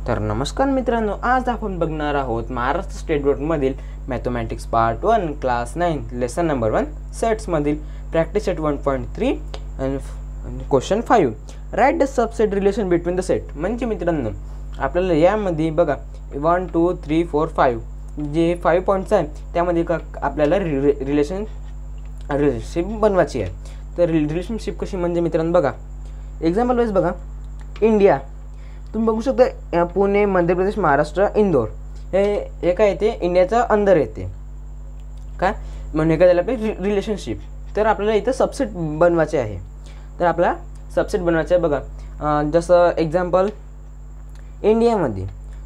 तर नमस्कार मित्रांनो, आज आपण बघणार आहोत महाराष्ट्र स्टेट बोर्डमधील mathematics part 1 class 9 lesson number 1 सेट्समधील प्रॅक्टिस सेट 1.3 आणि question 5. Write the subset relation between the set. म्हणजे मित्रांनो आपल्याला यामध्ये बघा 1 2 3 4 5 जे 5 पॉईंट्स आहे त्यामध्ये आपल्याला रिलेशनशिप बनवायची आहे. तर रिलेशनशिप कशी म्हणजे मित्रांनो बघा एक्झाम्पल वाईज बघा. इंडिया तुम्ही बघू शकता, पुणे, मध्य प्रदेश, महाराष्ट्र, इंदोर हे काय येते इंडियाचा अंदर येते काय म्हणून एका त्याला आपली रिलेशनशिप. तर आपल्याला इथं सबसेट बनवायचे आहे. तर आपल्याला सबसेट बनवायचं आहे बघा. जसं एक्झाम्पल इंडियामध्ये,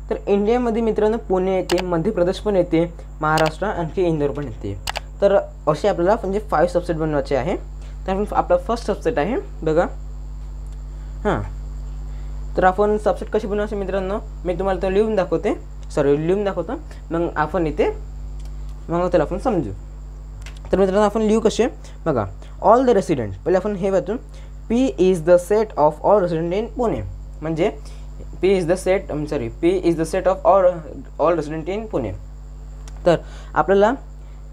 तर इंडियामध्ये मित्रांनो पुणे येते, मध्य प्रदेश पण येते, महाराष्ट्र आणखी इंदोर पण येते. तर असे आपल्याला म्हणजे 5 सबसेट बनवायचे आहे. तर आपला फर्स्ट सबसेट आहे बघा. तर आपण सबसेट कशी बनवायचे मित्रांनो मी तुम्हाला तर लिहून दाखवतो, मग आपण इथे मग त्याला आपण समजू. तर मित्रांनो आपण लिहू कसे बघा. ऑल द रेसिडेंट, पहिले आपण हे वाचू. P is the set of all resident in Pune. म्हणजे P is the set of all resident in Pune. तर आपल्याला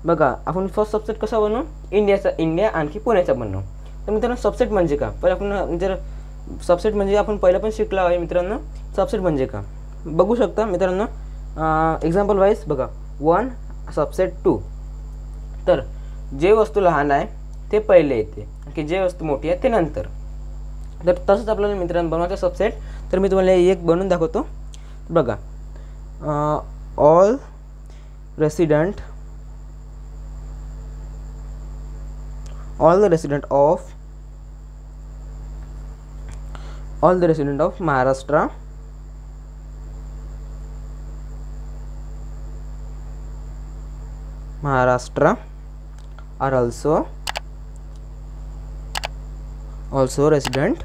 बघा आपण फर्स्ट सबसेट कसा बनवू, इंडिया आणखी पुण्याचा बनवू. तर मित्रांनो सबसेट म्हणजे का, पहिले आपण जर सबसेट म्हणजे आपण पहिला पण शिकला आहे मित्रांनो. सबसेट म्हणजे का बघू शकता मित्रांनो. एक्झाम्पल वाईज बघा 1 सबसेट 2. तर जे वस्तू लहान आहे ते पहिले येते की जे वस्तू मोठी आहे ते नंतर. तर तसंच आपल्याला मित्रांनो बनवायचं सबसेट. तर मी तुम्हाला एक बनवून दाखवतो बघा. All the resident of Maharashtra are also resident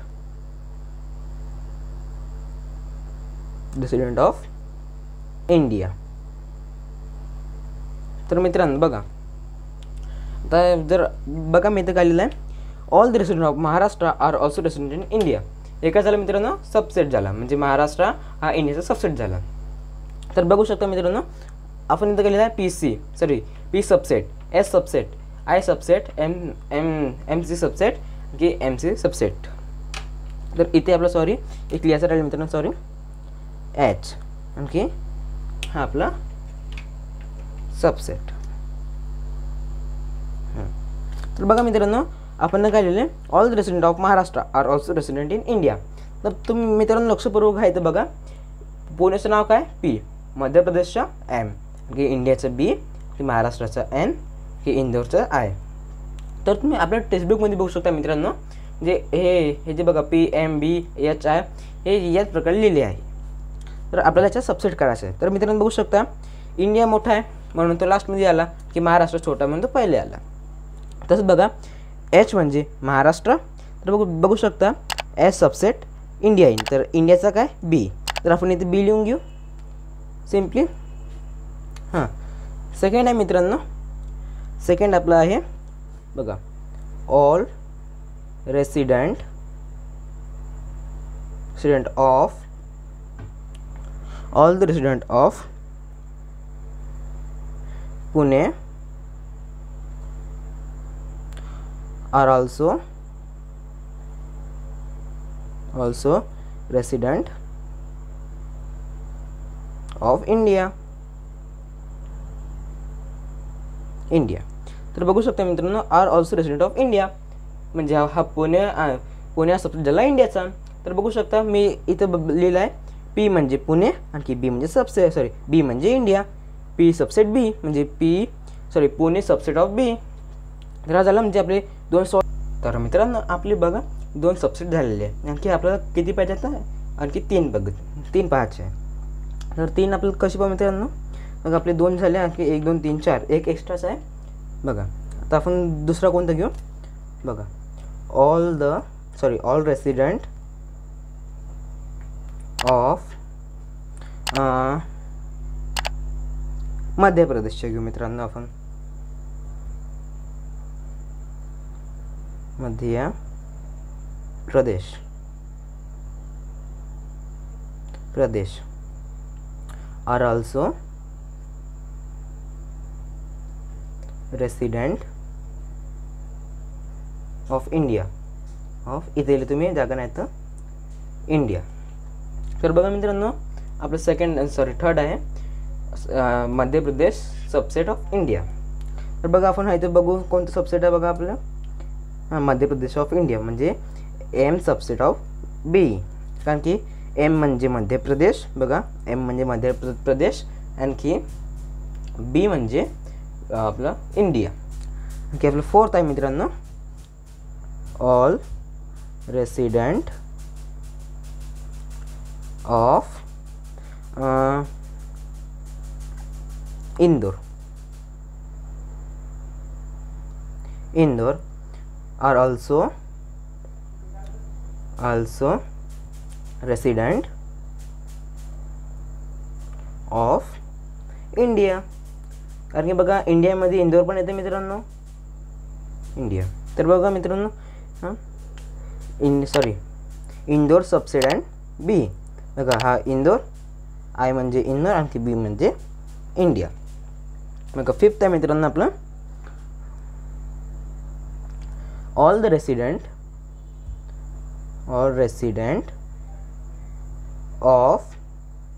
of India. तर मित्रांनो बघा आता जर बघा मी इथं काय लिहिलं आहे, all the resident of Maharashtra are also resident in India. एका झालं मित्रांनो सबसेट झाला, म्हणजे महाराष्ट्र हा इंडियाचा सबसेट झाला. तर बघू शकता मित्रांनो आपण इथं केलेलं आहे P subset, S subset, I subset, M C subset की एम सी सबसेट. तर इथे आपला एक लिहायचं राहील मित्रांनो एच आणखी हा आपला सबसेट. तर बघा मित्रांनो आपण काय लिहिले, all the resident of Maharashtra are also resident in India. तर तुम्ही मित्रांनो लक्षपूर्वक आहे तर बघा. पुण्याचं नाव काय पी, मध्य प्रदेशचा एम, की इंडियाचं बी, की महाराष्ट्राचा एन, की इंदोरचं आय. तर तुम्ही आपल्या टेक्स्टबुकमध्ये बघू शकता मित्रांनो. म्हणजे हे जे बघा P M B H I हे याच प्रकारे लिहिले आहे. तर आपल्याला याचा सबसेट करायचं आहे. तर मित्रांनो बघू शकता इंडिया मोठा आहे म्हणून तो लास्टमध्ये आला, की महाराष्ट्र छोटा म्हणून तो पहिले आला. तसंच बघा एच म्हणजे महाराष्ट्र. तर बघू शकता एस सबसेट इंडिया इन, तर इंडियाचा काय बी. तर आपण इथे बी लिहून घेऊ सिम्पली. सेकंड आहे मित्रांनो, सेकंड आपलं आहे बघा all resident of Pune are also resident of India. तर बघू शकता मित्रांनो are also resident of India म्हणजे हा पुणे सबसेट झाला इंडियाचा. तर बघू शकता मी इथं लिहिलं आहे पी म्हणजे पुणे आणखी बी म्हणजे बी म्हणजे इंडिया. पी सबसेट बी म्हणजे पुणे सबसेट ऑफ बी. तर हा झाला म्हणजे आपले 2. तर मित्रांनो आपले बघा 2 सबसेट झालेले आहे. आणखी आपल्याला किती पाहिजे आता, आणखी 3 पाहायचे आहे. तर 3 आपल्याला कशी पाहू मित्रांनो, मग आपले 2 झाले, आणखी 1 2 3 4 एक एक्स्ट्राच आहे बघा. आता आपण दुसरा कोणता घेऊ बघा. ऑल रेसिडेंट ऑफ मध्य प्रदेशचे घेऊ मित्रांनो आपण. Madhya Pradesh are also resident of India. Of इथे तुम्ही जागा नाही तर इंडिया. तर बघा मित्रांनो आपलं थर्ड आहे मध्य प्रदेश सबसेट ऑफ इंडिया. तर बघा आपण इथे बघू कोणतं सबसेट आहे बघा आपलं मध्य प्रदेश ऑफ इंडिया म्हणजे एम सबसेट ऑफ बी. कारण की एम म्हणजे मध्य प्रदेश बघा एम म्हणजे मध्य प्रदेश आणखी बी म्हणजे आपलं इंडिया. आणखी आपलं फोर्थ आहे मित्रांनो all resident of Indore. Indore are also resident of India. कारण की बघा इंडियामध्ये इंदोर पण येते मित्रांनो इंडिया. तर बघा मित्रांनो इंदोर सबसेट अँड बी. बघा हा इंदोर आय म्हणजे इंदोर आणखी बी म्हणजे इंडिया. बघा फिफ्थ आहे मित्रांनो आपलं all resident of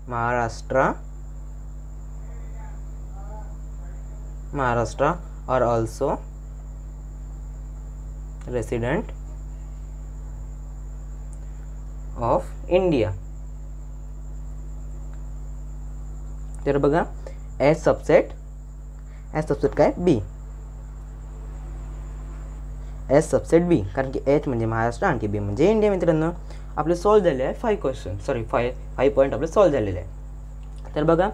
Maharashtra are also resident of India. तर बघा एच सबसेट काय बी. एच सबसेट बी कारण की एच म्हणजे महाराष्ट्र आणखी बी म्हणजे इंडिया. मित्रांनो आपले सॉल्व झाले आहे 5 क्वेश्चन 5 पॉईंट आपले सॉल्व झालेले आहे. तर बघा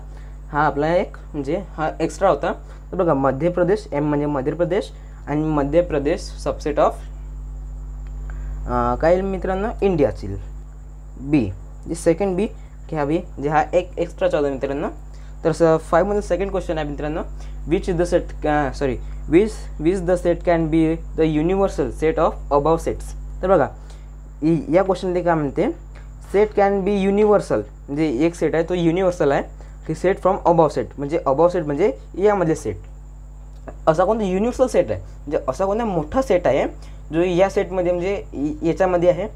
हा आपला एक म्हणजे हा एक्स्ट्रा होता. तर बघा मध्य प्रदेश एम म्हणजे मध्य प्रदेश आणि मध्य प्रदेश सबसेट ऑफ काय मित्रांनो इंडियाची बी जे सेकंड बी की हा बी जे हा एक एक्स्ट्राचा होता मित्रांनो. तर 5 मध्ये सेकंड क्वेश्चन आहे मित्रांनो which the set can be the universal set of above sets. तर बघा या क्वेश्चनमध्ये काय म्हणते सेट कॅन बी युनिव्हर्सल म्हणजे एक सेट आहे तो युनिव्हर्सल आहे की सेट फ्रॉम अबाव सेट म्हणजे अबाव सेट म्हणजे यामधले सेट. असा कोणता युनिव्हर्सल सेट आहे म्हणजे असा कोणता मोठा सेट आहे जो या सेटमध्ये म्हणजे याच्यामध्ये आहे.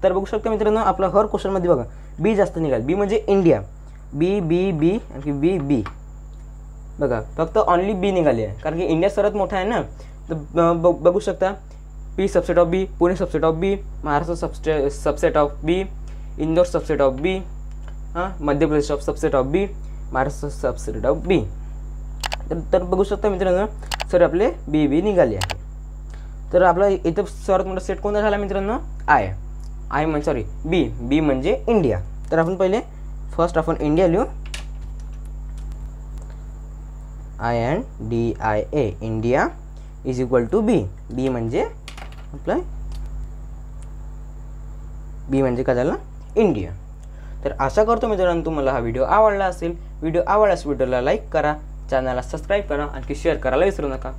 तर बघू शकता मित्रांनो आपला हर क्वेश्चनमध्ये बघा बी जास्त निघाल. बी म्हणजे इंडिया बी बी बी आणखी बी बी. बघा फक्त ऑनली बी निघाली आहे कारण की इंडिया सर्वात मोठा आहे ना. तर बघू शकता P subset of B Pune subset of B Maharashtra subset of B Indore subset of B Madhya Pradesh subset of B Maharashtra subset of B. तर बघू शकता मित्रांनो सर आपले बी बी निघाले आहे. तर आपला इथं सर्वात मोठा सेट कोणता झाला मित्रांनो आय म्हणजे बी म्हणजे इंडिया. तर आपण पहिले फर्स्ट आपण इंडिया लिहू INDIA India is equal to B. B म्हणजे आपलं बी म्हणजे काय झालं इंडिया. तर आशा करतो मित्रांनो तुम्हाला हा व्हिडिओ आवडला असेल. व्हिडिओ आवडल्यास व्हिडिओला लाईक करा चॅनलला सबस्क्राईब करा आणखी शेअर करायला विसरू नका.